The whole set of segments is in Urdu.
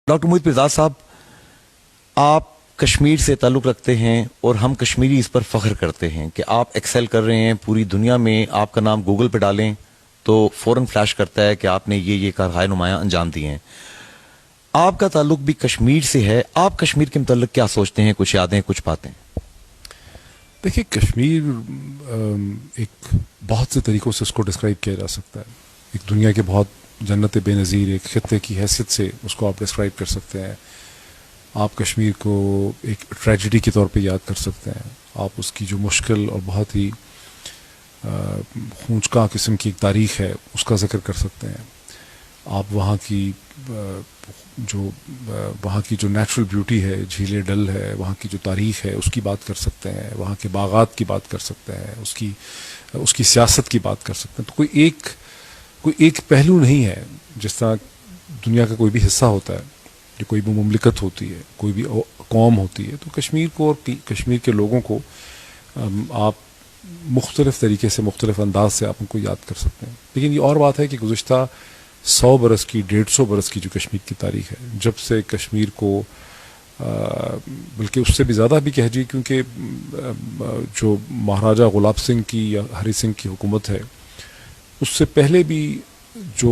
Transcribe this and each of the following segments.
ڈاکٹر محیط پرزاد صاحب، آپ کشمیر سے تعلق رکھتے ہیں اور ہم کشمیری اس پر فخر کرتے ہیں کہ آپ ایکسل کر رہے ہیں پوری دنیا میں. آپ کا نام گوگل پہ ڈالیں تو فوراً فلیش کرتا ہے کہ آپ نے یہ کارہائے نمایاں انجام دیے ہیں. آپ کا تعلق بھی کشمیر سے ہے. آپ کشمیر کے متعلق کیا سوچتے ہیں؟ کچھ یادیں، کچھ باتیں. دیکھیے، کشمیر ایک بہت سے طریقوں سے اس کو ڈسکرائب کیا جا سکتا ہے. ایک دنیا کے بہت جنت بے نظیر ایک خطے کی حیثیت سے اس کو آپ ڈسکرائب کر سکتے ہیں. آپ کشمیر کو ایک ٹریجڈی کے طور پہ یاد کر سکتے ہیں. آپ اس کی جو مشکل اور بہت ہی خونچکاں قسم کی ایک تاریخ ہے اس کا ذکر کر سکتے ہیں. آپ وہاں کی جو نیچرل بیوٹی ہے، جھیل ڈل ہے، وہاں کی جو تاریخ ہے اس کی بات کر سکتے ہیں. وہاں کے باغات کی بات کر سکتے ہیں. اس کی سیاست کی بات کر سکتے ہیں. تو کوئی ایک پہلو نہیں ہے. جس طرح دنیا کا کوئی بھی حصہ ہوتا ہے، جو کوئی بھی مملکت ہوتی ہے، کوئی بھی قوم ہوتی ہے، تو کشمیر کو اور کشمیر کے لوگوں کو آپ مختلف طریقے سے، مختلف انداز سے آپ ان کو یاد کر سکتے ہیں. لیکن یہ اور بات ہے کہ گزشتہ 100 برس کی، 150 برس کی جو کشمیر کی تاریخ ہے، جب سے کشمیر کو بلکہ اس سے بھی زیادہ بھی کہجیے، کیونکہ جو مہاراجہ غلاب سنگھ کی یا ہری سنگھ کی حکومت ہے، اس سے پہلے بھی جو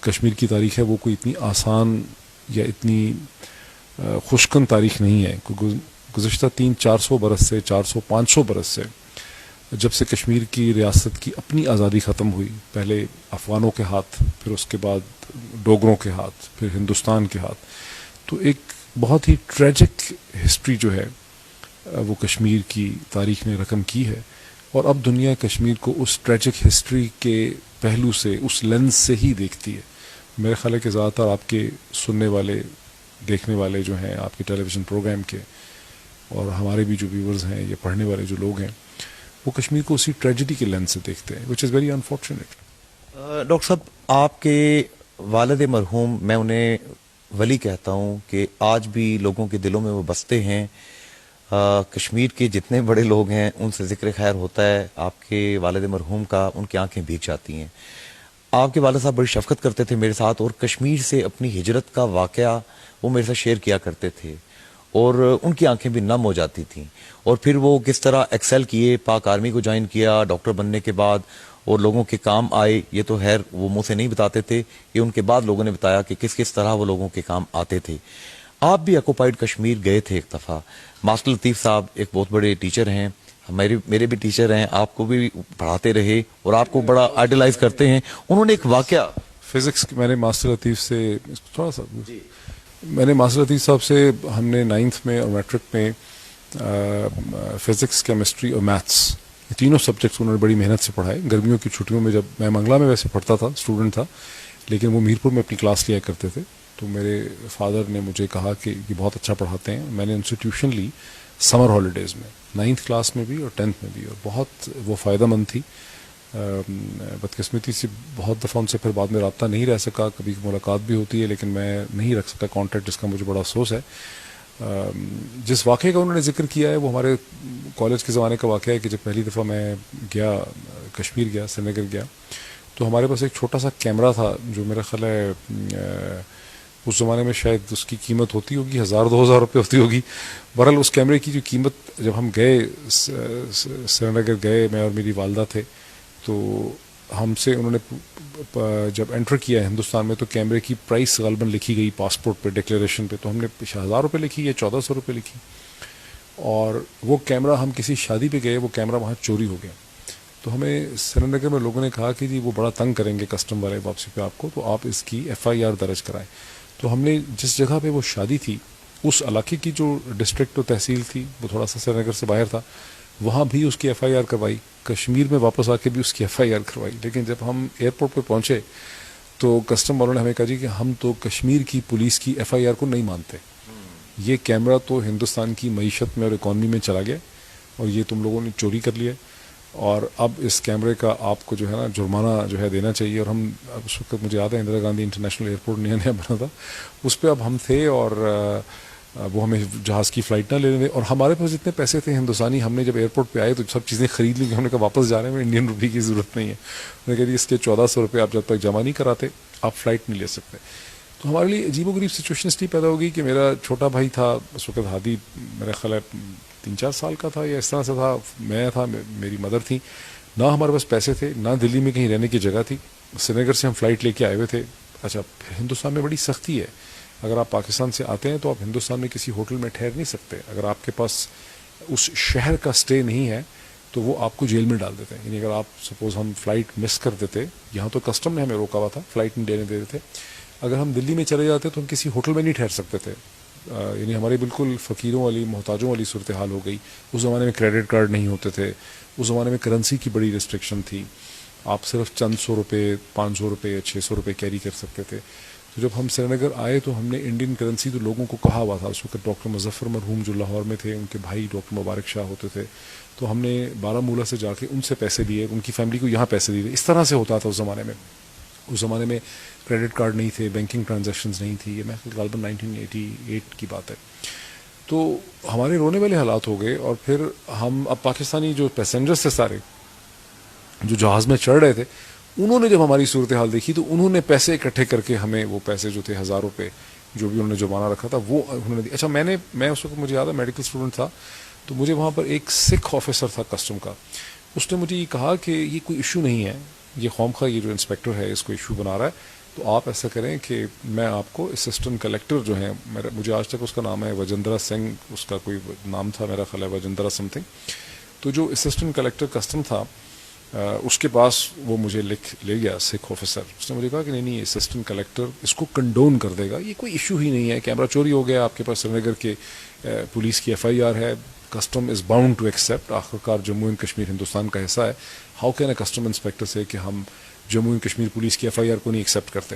کشمیر کی تاریخ ہے وہ کوئی اتنی آسان یا اتنی خوشکن تاریخ نہیں ہے. گزشتہ 300-400 برس سے، 400-500 برس سے، جب سے کشمیر کی ریاست کی اپنی آزادی ختم ہوئی، پہلے افغانوں کے ہاتھ، پھر اس کے بعد ڈوگروں کے ہاتھ، پھر ہندوستان کے ہاتھ، تو ایک بہت ہی ٹریجک ہسٹری جو ہے وہ کشمیر کی تاریخ نے رقم کی ہے. اور اب دنیا کشمیر کو اس ٹریجک ہسٹری کے پہلو سے، اس لینس سے ہی دیکھتی ہے. میرے خیال ہے کہ زیادہ تر آپ کے سننے والے، دیکھنے والے جو ہیں آپ کے ٹیلی ویژن پروگرام کے، اور ہمارے بھی جو ویورز ہیں یا پڑھنے والے جو لوگ ہیں، وہ کشمیر کو اسی ٹریجڈی کے لینس سے دیکھتے ہیں، وچ از ویری انفارچونیٹ. ڈاکٹر صاحب، آپ کے والد مرحوم، میں انہیں ولی کہتا ہوں کہ آج بھی لوگوں کے دلوں میں وہ بستے ہیں. کشمیر کے جتنے بڑے لوگ ہیں ان سے ذکر خیر ہوتا ہے آپ کے والد مرحوم کا، ان کی آنکھیں بھیگ جاتی ہیں. آپ کے والد صاحب بڑی شفقت کرتے تھے میرے ساتھ، اور کشمیر سے اپنی ہجرت کا واقعہ وہ میرے ساتھ شیئر کیا کرتے تھے، اور ان کی آنکھیں بھی نم ہو جاتی تھیں. اور پھر وہ کس طرح ایکسل کیے، پاک آرمی کو جوائن کیا ڈاکٹر بننے کے بعد، اور لوگوں کے کام آئے. یہ تو خیر وہ منہ سے نہیں بتاتے تھے، یہ ان کے بعد لوگوں نے بتایا کہ کس طرح وہ لوگوں کے کام آتے تھے. آپ بھی آکوپائڈ کشمیر گئے تھے ایک دفعہ. ماسٹر لطیف صاحب ایک بہت بڑے ٹیچر ہیں، میرے بھی ٹیچر ہیں، آپ کو بھی پڑھاتے رہے اور آپ کو بڑا آئیڈلائز کرتے ہیں. انہوں نے ایک واقعہ فزکس میں نے ماسٹر لطیف سے تھوڑا سا میں نے ماسٹر لطیف صاحب سے، ہم نے 9th میں اور میٹرک میں فزکس، کیمسٹری اور میتھس، یہ تینوں سبجیکٹس انہوں نے بڑی محنت سے پڑھائے. گرمیوں کی چھٹیوں میں، جب میں منگلہ میں ویسے پڑھتا تھا، اسٹوڈنٹ تھا، لیکن وہ میرپور میں اپنی کلاس لیا کرتے تھے، تو میرے فادر نے مجھے کہا کہ یہ بہت اچھا پڑھاتے ہیں. میں نے ان سے ٹیوشن لی سمر ہالیڈیز میں، 9th کلاس میں بھی اور 10th میں بھی، اور بہت وہ فائدہ مند تھی. بدقسمتی سے بہت دفعہ ان سے پھر بعد میں رابطہ نہیں رہ سکا، کبھی ملاقات بھی ہوتی ہے لیکن میں نہیں رکھ سکتا کانٹیکٹ، جس کا مجھے بڑا افسوس ہے. جس واقعے کا انہوں نے ذکر کیا ہے وہ ہمارے کالج کے زمانے کا واقعہ ہے کہ جب پہلی دفعہ میں گیا، کشمیر گیا، سری نگر گیا، تو ہمارے پاس ایک چھوٹا سا کیمرہ تھا جو میرا خیال ہے اس زمانے میں شاید اس کی قیمت ہوتی ہوگی 1000-2000 روپے ہوتی ہوگی. بہرحال اس کیمرے کی جو قیمت، جب ہم گئے سری نگر گئے، میں اور میری والدہ تھے، تو ہم سے انہوں نے جب انٹر کیا ہندوستان میں، تو کیمرے کی پرائس غالباً لکھی گئی پاسپورٹ پہ، ڈکلیریشن پہ، تو ہم نے 1000 روپے لکھی یا 1400 روپے لکھی. اور وہ کیمرہ، ہم کسی شادی پہ گئے، وہ کیمرہ وہاں چوری ہو گیا. تو ہمیں سری نگر میں لوگوں نے کہا کہ جی وہ بڑا تنگ کریں گے کسٹم والے واپسی پہ آپ کو، تو آپ اس کی FIR درج کرائیں. تو ہم نے جس جگہ پہ وہ شادی تھی، اس علاقے کی جو ڈسٹرکٹ و تحصیل تھی، وہ تھوڑا سا سری نگر سے باہر تھا، وہاں بھی اس کی FIR کروائی. کشمیر میں واپس آ کے بھی اس کی FIR کروائی. لیکن جب ہم ایئرپورٹ پہ پہنچے تو کسٹم والوں نے ہمیں کہا جی کہ ہم تو کشمیر کی پولیس کی FIR کو نہیں مانتے، یہ کیمرہ تو ہندوستان کی معیشت میں اور اکانومی میں چلا گیا، اور یہ تم لوگوں نے چوری کر لیا، اور اب اس کیمرے کا آپ کو جو ہے نا جرمانہ جو ہے دینا چاہیے. اور ہم اس وقت، مجھے یاد ہے، اندرا گاندھی انٹرنیشنل ایئرپورٹ نیا بنا تھا، اس پہ اب ہم تھے، اور وہ ہمیں جہاز کی فلائٹ نہ لے لیں، اور ہمارے پاس جتنے پیسے تھے ہندوستانی، ہم نے جب ایئرپورٹ پہ آئے تو سب چیزیں خرید لی. ہم نے کہا واپس جانے میں انڈین روپی کی ضرورت نہیں ہے. انہوں نے کہا جی اس کے 1400 روپے آپ جب تک جمع نہیں کراتے آپ فلائٹ نہیں لے سکتے. تو ہمارے لیے عجیب و غریب سچویشن اس لیے پیدا ہو گئی کہ میرا چھوٹا بھائی تھا اس وقت، ہادی میرا خیال ہے 3-4 سال کا تھا یا اس طرح سے تھا، میں تھا، میری مدر تھی، نہ ہمارے پاس پیسے تھے، نہ دلی میں کہیں رہنے کی جگہ تھی. سری نگر سے ہم فلائٹ لے کے آئے ہوئے تھے. اچھا پھر ہندوستان میں بڑی سختی ہے، اگر آپ پاکستان سے آتے ہیں تو آپ ہندوستان میں کسی ہوٹل میں ٹھہر نہیں سکتے، اگر آپ کے پاس اس شہر کا سٹے نہیں ہے تو وہ آپ کو جیل میں ڈال دیتے ہیں. یعنی اگر آپ سپوز ہم فلائٹ مس کر دیتے، یہاں تو کسٹم نے ہمیں روکا ہوا تھا، فلائٹ نہیں دینے دے رہے تھے، اگر ہم دلی میں چلے جاتے تو ہم کسی ہوٹل میں نہیں ٹھہر سکتے تھے. یعنی ہماری بالکل فقیروں والی، محتاجوں والی صورتحال ہو گئی. اس زمانے میں کریڈٹ کارڈ نہیں ہوتے تھے، اس زمانے میں کرنسی کی بڑی ریسٹرکشن تھی، آپ صرف چند 100 روپے، 500 روپے، 600 روپے کیری کر سکتے تھے. تو جب ہم سری نگر آئے تو ہم نے انڈین کرنسی تو لوگوں کو کہا ہوا تھا. اس وقت ڈاکٹر مظفر مرحوم جو لاہور میں تھے، ان کے بھائی ڈاکٹر مبارک شاہ ہوتے تھے، تو ہم نے بارہمولہ سے جا کے ان سے پیسے لیے، ان کی فیملی کو یہاں پیسے دیے. اس طرح سے ہوتا تھا اس زمانے میں. اس زمانے میں کریڈٹ کارڈ نہیں تھے، بینکنگ ٹرانزیکشنز نہیں تھی. یہ میں غالباً 1988 کی بات ہے. تو ہمارے رونے والے حالات ہو گئے. اور پھر ہم اب پاکستانی جو پیسنجرز تھے سارے جو جہاز میں چڑھ رہے تھے، انہوں نے جب ہماری صورتحال دیکھی تو انہوں نے پیسے اکٹھے کر کے ہمیں وہ پیسے جو تھے 1000 روپے جو بھی انہوں نے جرمانہ رکھا تھا وہ انہوں نے دی. اچھا میں اس وقت مجھے یاد ہے میڈیکل اسٹوڈنٹ تھا، تو مجھے وہاں پر ایک سکھ آفیسر تھا کسٹم کا. اس نے مجھے یہ کہا کہ یہ کوئی ایشو نہیں ہے، یہ قوم کا یہ جو انسپیکٹر ہے اس کو ایشو بنا رہا ہے، تو آپ ایسا کریں کہ میں آپ کو اسسٹنٹ کلیکٹر جو ہیں، مجھے آج تک اس کا نام ہے وجندرا سنگھ، اس کا کوئی نام تھا میرا خیال ہے وجندرا سم تھنگ. تو جو اسسٹنٹ کلیکٹر کسٹم تھا اس کے پاس وہ مجھے لکھ لے گیا سکھ آفیسر. اس نے مجھے کہا کہ نہیں اسسٹنٹ کلیکٹر اس کو کنڈون کر دے گا، یہ کوئی ایشو ہی نہیں ہے، کیمرہ چوری ہو گیا آپ کے پاس، سری نگر کے پولیس کی FIR ہے، custom is bound to accept, آخرکار جموں اینڈ کشمیر ہندوستان کا حصہ ہے. How can a custom inspector say کہ ہم جموں اینڈ کشمیر پولیس کی FIR کو نہیں ایکسیپٹ کرتے.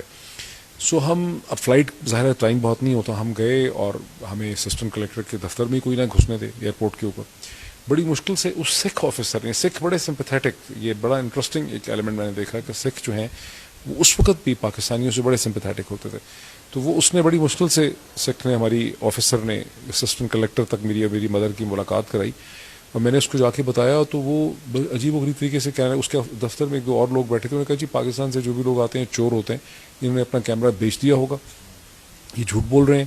سو ہم اب فلائٹ ظاہر ٹائم بہت نہیں ہوتا، ہم گئے اور ہمیں اسسٹنٹ کلیکٹر کے دفتر میں کوئی نہ گھسنے دے ایئرپورٹ کے اوپر. بڑی مشکل سے اس سکھ آفیسر نے، سکھ بڑے سمپیتھیٹک، یہ بڑا انٹرسٹنگ ایک ایلیمنٹ میں نے دیکھا کہ سکھ جو ہیں وہ اس وقت بھی پاکستانیوں سے بڑے سمپیتھیٹک ہوتے تھے. تو وہ اس نے بڑی مشکل سے سکھ نے ہماری آفیسر نے اسسٹنٹ کلیکٹر تک میری مدر کی ملاقات کرائی. اور میں نے اس کو جا کے بتایا تو وہ عجیب و غریب طریقے سے کہہ رہے ہیں. اس کے دفتر میں 2 اور لوگ بیٹھے تھے، انہوں نے کہا جی پاکستان سے جو بھی لوگ آتے ہیں چور ہوتے ہیں، انہوں نے اپنا کیمرہ بیچ دیا ہوگا، یہ جھوٹ بول رہے ہیں،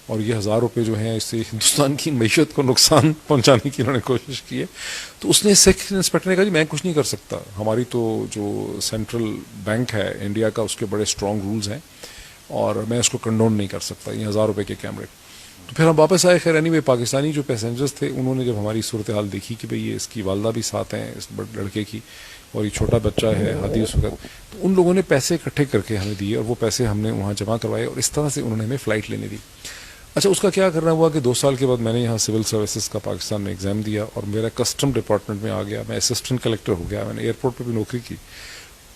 اور یہ 1000 روپے جو ہیں اس سے ہندوستان کی معیشت کو نقصان پہنچانے کی انہوں نے کوشش کی ہے. تو اس نے سکھ انسپیکٹر نے کہا جی میں کچھ نہیں کر سکتا، ہماری تو جو سینٹرل بینک ہے انڈیا کا اس کے بڑے اسٹرانگ رولز ہیں اور میں اس کو کنڈون نہیں کر سکتا، یہ 1000 روپے کے کیمرے. تو پھر ہم واپس آئے. خیر اینی پاکستانی جو پیسنجرز تھے انہوں نے جب ہماری صورتحال دیکھی کہ بھئی یہ اس کی والدہ بھی ساتھ ہیں اس لڑکے کی، اور یہ چھوٹا بچہ ہے ہادی اس وقت، تو ان لوگوں نے پیسے اکٹھے کر کے ہمیں دیے اور وہ پیسے ہم نے وہاں جمع کروائے اور اس طرح سے انہوں نے ہمیں فلائٹ لینے دی. اچھا اس کا کیا کرنا ہوا کہ 2 سال کے بعد میں نے یہاں سول سروسز کا پاکستان میں ایگزام دیا اور میرا کسٹم ڈپارٹمنٹ میں آ گیا، میں اسسٹنٹ کلیکٹر ہو گیا، میں نے ایئرپورٹ پہ بھی نوکری کی.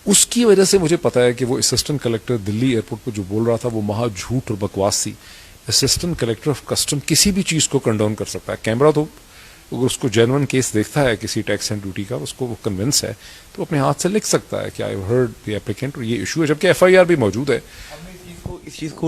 اس کی وجہ سے مجھے پتا ہے کہ وہ اسسٹنٹ کلیکٹر دلی ایئرپورٹ پہ جو بول رہا تھا وہ مہا جھوٹ اور بکواس تھی. اسسٹنٹ کلیکٹر آف کسٹم کسی بھی چیز کو کنڈون کر سکتا ہے. کیمرہ تو اگر اس کو جینون کیس دیکھتا ہے کسی ٹیکس اینڈ ڈیوٹی کا، اس کو وہ کنونس ہے تو اپنے ہاتھ سے لکھ سکتا ہے کہ I have heard the applicant اور یہ ایشو ہے، جبکہ FIR بھی موجود ہے. اس چیز کو